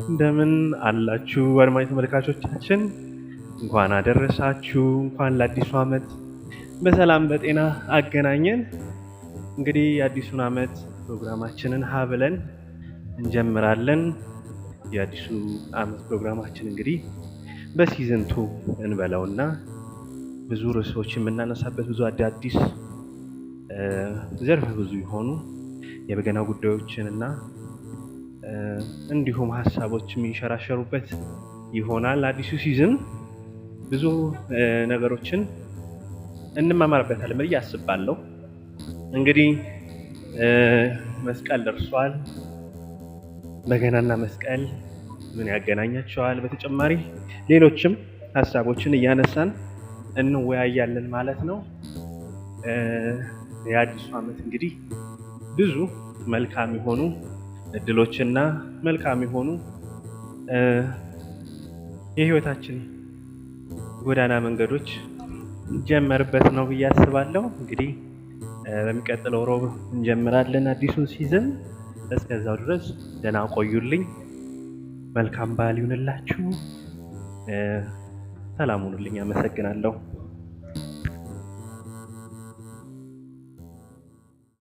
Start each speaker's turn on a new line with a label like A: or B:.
A: እንደምን አላችሁ አድማጭ ተመልካቾቻችን፣ እንኳን አደረሳችሁ። እንኳን ለአዲሱ ዓመት በሰላም በጤና አገናኘን። እንግዲህ የአዲሱን ዓመት ፕሮግራማችንን ሀ ብለን እንጀምራለን። የአዲሱ ዓመት ፕሮግራማችን እንግዲህ በሲዝን 2 እንበለውና ብዙ ርዕሶች የምናነሳበት ብዙ አዳዲስ ዘርፈ ብዙ የሆኑ የበገና ጉዳዮችን እና እንዲሁም ሀሳቦች የሚንሸራሸሩበት ይሆናል። አዲሱ ሲዝን ብዙ ነገሮችን እንማማርበታለን ብዬ አስባለሁ። እንግዲህ መስቀል ደርሷል። በገናና መስቀል ምን ያገናኛቸዋል? በተጨማሪ ሌሎችም ሀሳቦችን እያነሳን እንወያያለን ማለት ነው። የአዲሱ ዓመት እንግዲህ ብዙ መልካም የሆኑ እድሎችና መልካም የሆኑ የህይወታችን ጎዳና መንገዶች ጀመርበት ነው ብዬ አስባለሁ። እንግዲህ በሚቀጥለው ሮብ እንጀምራለን አዲሱን ሲዝን። እስከዛው ድረስ ደህና ቆዩልኝ። መልካም በዓል ይሁንላችሁ። ሰላም ሁኑልኝ። አመሰግናለሁ።